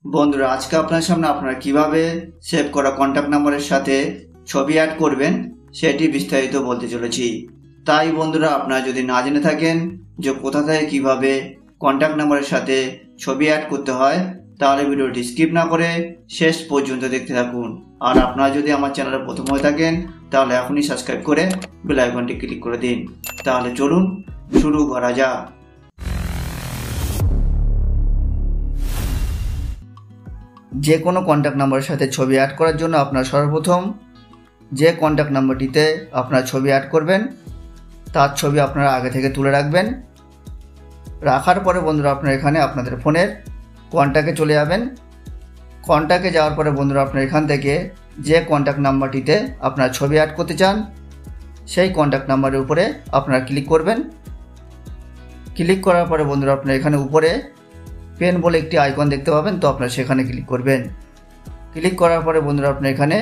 বন্ধুরা, আজকে আপনার সামনে আপনারা কিভাবে সেভ করা কন্ট্যাক্ট নাম্বারের সাথে ছবি অ্যাড করবেন সেটি বিস্তারিত বলতে চলেছি। তাই বন্ধুরা, আপনারা যদি না জেনে থাকেন যে কোথা থেকে কিভাবে কন্ট্যাক্ট নাম্বারের সাথে ছবি অ্যাড করতে হয়, তাহলে ভিডিওটি স্কিপ না করে শেষ পর্যন্ত দেখতে থাকুন। আর আপনারা যদি আমার চ্যানেলে প্রথম হয়ে থাকেন তাহলে এখনই সাবস্ক্রাইব করে বেল আইকনটি ক্লিক করে দিন। তাহলে চলুন শুরু করা যাক। যে কোনো কন্ট্যাক্ট নাম্বারের সাথে ছবি অ্যাড করার জন্য আপনার সর্বপ্রথম যে কন্ট্যাক্ট নাম্বারটিতে আপনার ছবি অ্যাড করবেন তার ছবি আপনারা আগে থেকে তুলে রাখবেন। রাখার পরে বন্ধুরা আপনারা এখানে আপনাদের ফোনের কন্ট্যাক্টে চলে যাবেন। কন্ট্যাক্টে যাওয়ার পরে বন্ধুরা আপনারা এখান থেকে যে কন্ট্যাক্ট নাম্বারটিতে আপনার ছবি অ্যাড করতে চান সেই কন্ট্যাক্ট নাম্বারের উপরে আপনারা ক্লিক করবেন। ক্লিক করার পরে বন্ধুরা আপনারা এখানে উপরে পেন বলে একটি আইকন দেখতে পাবেন, তো আপনারা সেখানে ক্লিক করবেন। ক্লিক করার পরে বন্ধুরা আপনারা এখানে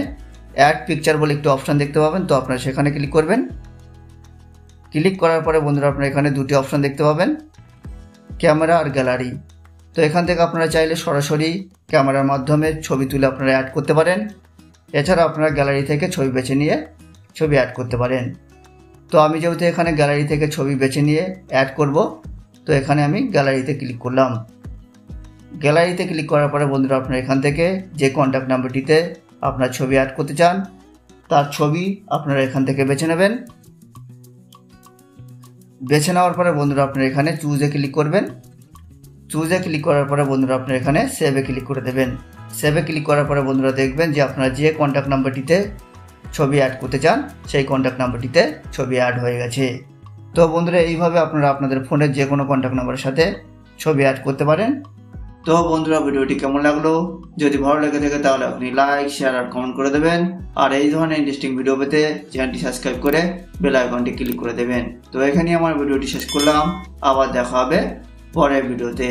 অ্যাড পিকচার বলে একটি অপশান দেখতে পাবেন, তো আপনারা সেখানে ক্লিক করবেন। ক্লিক করার পরে বন্ধুরা আপনারা এখানে দুটি অপশান দেখতে পাবেন, ক্যামেরা আর গ্যালারি। তো এখান থেকে আপনারা চাইলে সরাসরি ক্যামেরার মাধ্যমে ছবি তুলে আপনারা অ্যাড করতে পারেন। এছাড়া আপনারা গ্যালারি থেকে ছবি বেছে নিয়ে ছবি অ্যাড করতে পারেন। তো আমি যেহেতু এখানে গ্যালারি থেকে ছবি বেছে নিয়ে অ্যাড করব, তো এখানে আমি গ্যালারিতে ক্লিক করলাম। গ্যালারিতে ক্লিক করার পরে বন্ধুরা আপনারা এখান থেকে যে কন্ট্যাক্ট নাম্বারটিতে আপনার ছবি অ্যাড করতে চান তার ছবি আপনারা এখান থেকে বেছে নেবেন। বেছে নেওয়ার পরে বন্ধুরা আপনারা এখানে চুজে ক্লিক করবেন। চুজে ক্লিক করার পরে বন্ধুরা আপনারা এখানে সেভে ক্লিক করে দেবেন। সেভে ক্লিক করার পরে বন্ধুরা দেখবেন যে আপনারা যে কন্ট্যাক্ট নাম্বারটিতে ছবি অ্যাড করতে চান সেই কন্ট্যাক্ট নাম্বারটিতে ছবি অ্যাড হয়ে গেছে। তো বন্ধুরা, এইভাবে আপনারা আপনাদের ফোনের যে কোনো কন্ট্যাক্ট নাম্বারের সাথে ছবি অ্যাড করতে পারেন। তো বন্ধুরা, ভিডিওটি কেমন লাগলো? যদি ভালো লেগে থাকে তাহলে আপনি লাইক, শেয়ার আর কমেন্ট করে দেবেন। আর এই ধরনের ইন্টারেস্টিং ভিডিও পেতে চ্যানেলটি সাবস্ক্রাইব করে বেল আইকনটি ক্লিক করে দেবেন। তো এখানেই আমার ভিডিওটি শেষ করলাম। আবার দেখা হবে পরের ভিডিওতে।